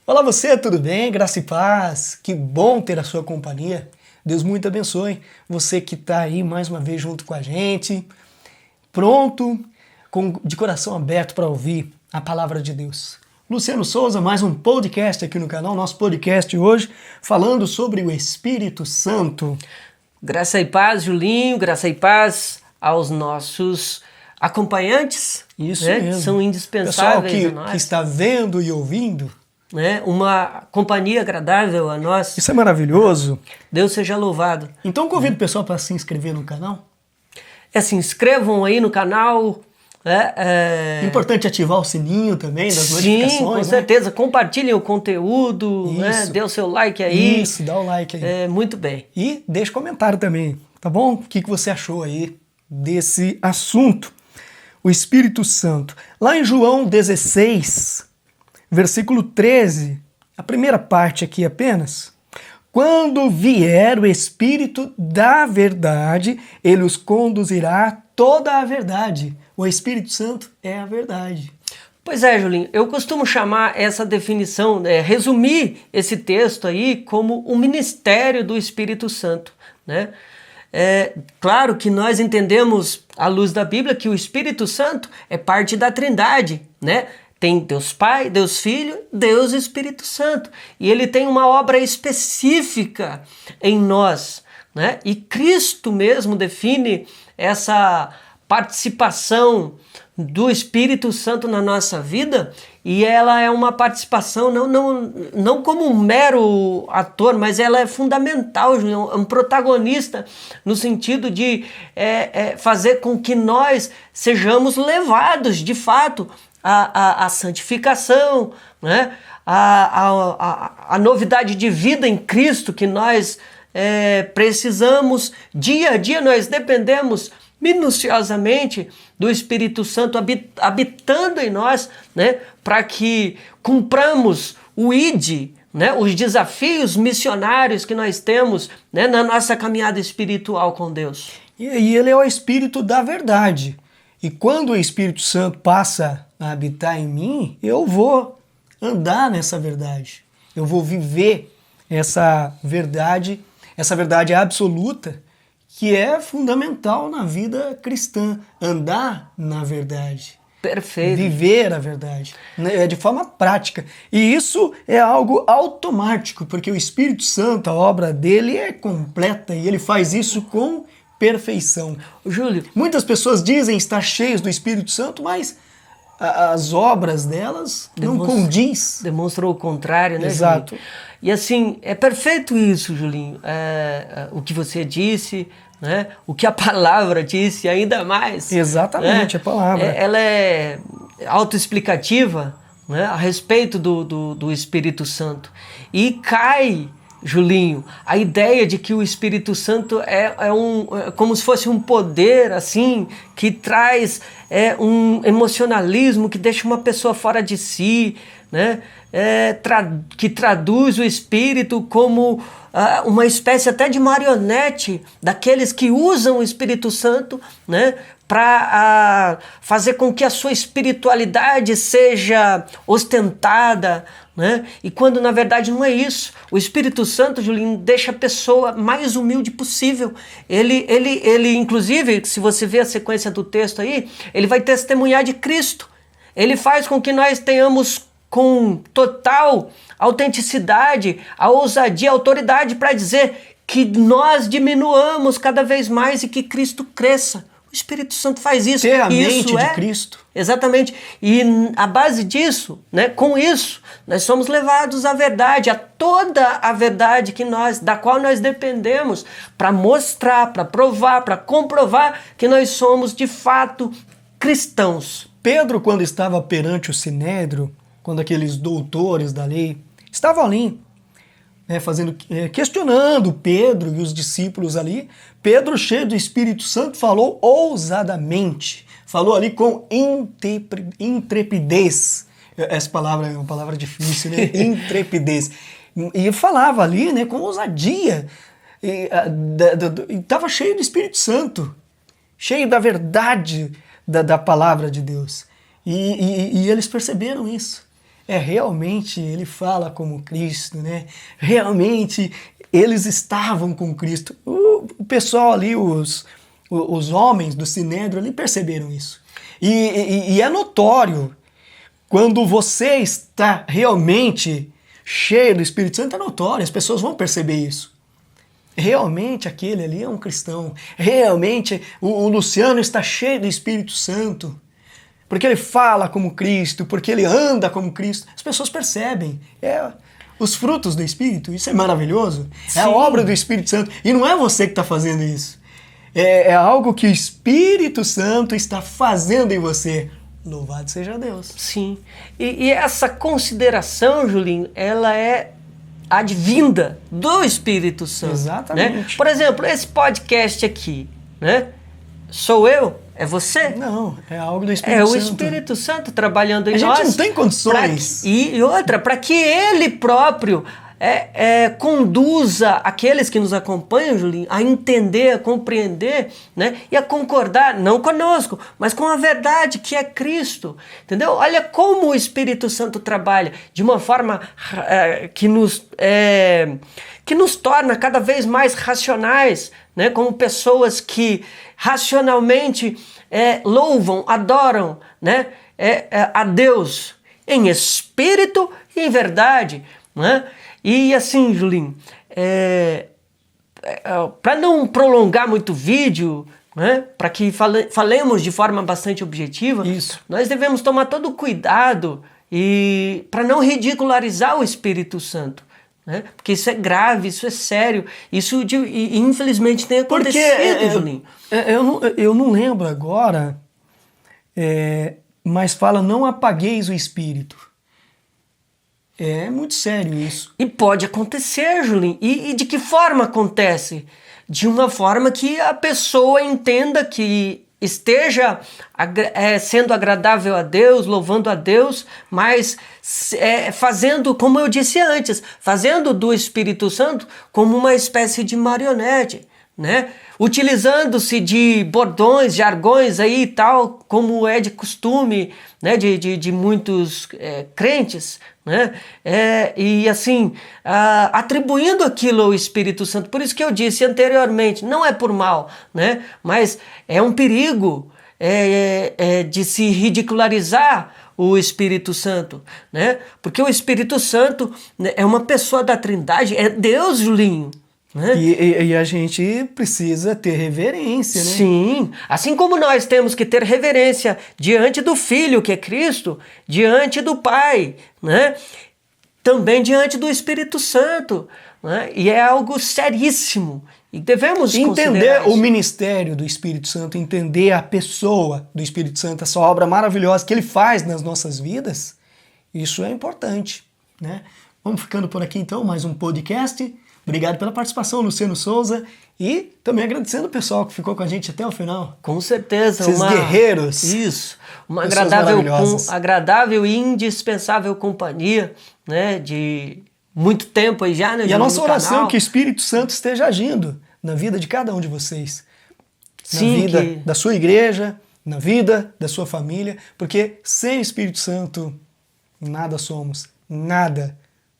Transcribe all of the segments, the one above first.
Olá você, tudo bem? Graça e paz. Que bom ter a sua companhia. Deus muito abençoe você que está aí mais uma vez junto com a gente, pronto, de coração aberto para ouvir a palavra de Deus. Luciano Souza, mais um podcast aqui no canal, nosso podcast hoje, falando sobre o Espírito Santo. Graça e paz, Julinho, graça e paz aos nossos acompanhantes. Isso né? mesmo. São indispensáveis Pessoal a nós. que está vendo e ouvindo. Uma companhia agradável a nós. Isso é maravilhoso. Deus seja louvado. Então convido o pessoal para se inscrever no canal. Se inscrevam aí no canal. Importante ativar o sininho também das notificações. Sim, com certeza. Compartilhem o conteúdo, dê o seu like aí. Isso, dá o like aí. Muito bem. E deixe comentário também, tá bom? O que você achou aí desse assunto? O Espírito Santo. Lá em João 16, versículo 13, a primeira parte aqui apenas. Quando vier o Espírito da verdade, ele os conduzirá a toda a verdade. O Espírito Santo é a verdade. Pois é, Julinho, eu costumo chamar essa definição, resumir esse texto aí como o ministério do Espírito Santo, né? Claro que nós entendemos, à luz da Bíblia, que o Espírito Santo é parte da Trindade, né? Tem Deus Pai, Deus Filho, Deus Espírito Santo. E ele tem uma obra específica em nós, né? E Cristo mesmo define essa participação do Espírito Santo na nossa vida, e ela é uma participação não como um mero ator, mas ela é fundamental, é um protagonista no sentido de fazer com que nós sejamos levados de fato à santificação, né? a novidade de vida em Cristo que nós precisamos. Dia a dia nós dependemos minuciosamente do Espírito Santo habitando em nós, né, para que cumpramos o ID, né, os desafios missionários que nós temos, né, na nossa caminhada espiritual com Deus. E ele é o Espírito da verdade. E quando o Espírito Santo passa a habitar em mim, eu vou andar nessa verdade. Eu vou viver essa verdade absoluta, que é fundamental na vida cristã, andar na verdade. Perfeito. Viver a verdade, de forma prática. E isso é algo automático, porque o Espírito Santo, a obra dele é completa e ele faz isso com perfeição. Júlio, muitas pessoas dizem estar cheios do Espírito Santo, mas as obras delas não condiz. Demonstrou o contrário, né, Exato. Julinho? E assim, é perfeito isso, Julinho, o que você disse, né? O que a palavra disse, ainda mais. Exatamente, né? A palavra. Ela é autoexplicativa, né? A respeito do Espírito Santo. E cai, Julinho, a ideia de que o Espírito Santo é como se fosse um poder assim que traz um emocionalismo que deixa uma pessoa fora de si, né? Que traduz o Espírito como uma espécie até de marionete daqueles que usam o Espírito Santo, né, para fazer com que a sua espiritualidade seja ostentada, né? E quando na verdade não é isso. O Espírito Santo, Julinho, deixa a pessoa mais humilde possível. Ele inclusive, se você ver a sequência do texto aí, ele vai testemunhar de Cristo. Ele faz com que nós tenhamos com total autenticidade, a ousadia, a autoridade para dizer que nós diminuamos cada vez mais e que Cristo cresça. O Espírito Santo faz isso. Ter a mente de Cristo. Exatamente. E a base disso, né, com isso, nós somos levados à verdade, a toda a verdade da qual nós dependemos para mostrar, para provar, para comprovar que nós somos de fato cristãos. Pedro, quando estava perante o Sinédrio, quando aqueles doutores da lei estavam ali, questionando Pedro e os discípulos ali, Pedro, cheio do Espírito Santo, falou ousadamente, falou ali com intrepidez. Essa palavra é uma palavra difícil, né? Intrepidez. E falava ali, né, com ousadia, e estava cheio do Espírito Santo, cheio da verdade da palavra de Deus. E eles perceberam isso. realmente ele fala como Cristo, né? Realmente eles estavam com Cristo. O pessoal ali, os homens do Sinédrio ali perceberam isso. E é notório, quando você está realmente cheio do Espírito Santo, é notório, as pessoas vão perceber isso. Realmente aquele ali é um cristão. Realmente o Luciano está cheio do Espírito Santo. Porque ele fala como Cristo, porque ele anda como Cristo. As pessoas percebem. Os frutos do Espírito, isso é maravilhoso. Sim. É a obra do Espírito Santo. E não é você que está fazendo isso. É algo que o Espírito Santo está fazendo em você. Louvado seja Deus. Sim. E essa consideração, Julinho, ela é advinda do Espírito Santo. Exatamente. Né? Por exemplo, esse podcast aqui, né? Sou eu? É você? Não, é algo do Espírito Santo. É o Espírito Santo trabalhando em nós. A gente não tem condições. E outra, para que Ele próprio conduza aqueles que nos acompanham, Julinho, a entender, a compreender, né? E a concordar, não conosco, mas com a verdade que é Cristo. Entendeu? Olha como o Espírito Santo trabalha de uma forma que nos torna cada vez mais racionais, né? Como pessoas que racionalmente louvam, adoram, né? A Deus em espírito e em verdade, né? E assim, Julinho, para não prolongar muito o vídeo, né, para que falemos de forma bastante objetiva, isso, nós devemos tomar todo o cuidado e para não ridicularizar o Espírito Santo. Né? Porque isso é grave, isso é sério, isso infelizmente tem acontecido, Julinho. Eu não lembro agora, mas fala, não apagueis o Espírito. É muito sério isso. E pode acontecer, Julinho. E de que forma acontece? De uma forma que a pessoa entenda que esteja sendo agradável a Deus, louvando a Deus, mas fazendo, como eu disse antes, fazendo do Espírito Santo como uma espécie de marionete, né? Utilizando-se de bordões, jargões aí e tal, como é de costume, né? de muitos crentes, né? E assim, atribuindo aquilo ao Espírito Santo. Por isso que eu disse anteriormente, não é por mal, né? Mas é um perigo de se ridicularizar o Espírito Santo, né? Porque o Espírito Santo, né, é uma pessoa da Trindade, é Deus, Julinho. Né? E a gente precisa ter reverência, né? Sim, assim como nós temos que ter reverência diante do Filho, que é Cristo, diante do Pai, né? Também diante do Espírito Santo, né? E é algo seríssimo e devemos entender o ministério do Espírito Santo, entender a pessoa do Espírito Santo, essa obra maravilhosa que ele faz nas nossas vidas. Isso é importante, né? Vamos ficando por aqui então, mais um podcast. Obrigado pela participação, Luciano Souza, e também agradecendo o pessoal que ficou com a gente até o final. Com certeza. Esses guerreiros. Isso. Uma agradável e indispensável companhia, né, de muito tempo aí já, né? E a nossa oração é que o Espírito Santo esteja agindo na vida de cada um de vocês. Sim, na vida da sua igreja, na vida da sua família, porque sem o Espírito Santo nada somos, nada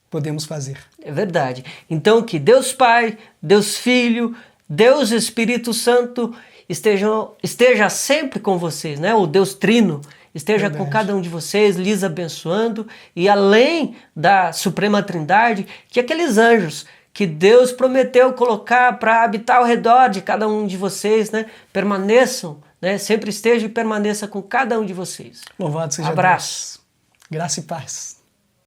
podemos fazer. É verdade. Então que Deus Pai, Deus Filho, Deus Espírito Santo esteja sempre com vocês, né? O Deus Trino esteja com cada um de vocês, lhes abençoando, e além da Suprema Trindade, que aqueles anjos que Deus prometeu colocar para habitar ao redor de cada um de vocês, né, permaneçam, né, sempre esteja e permaneça com cada um de vocês. Louvado seja Abraço. Deus. Graça e paz.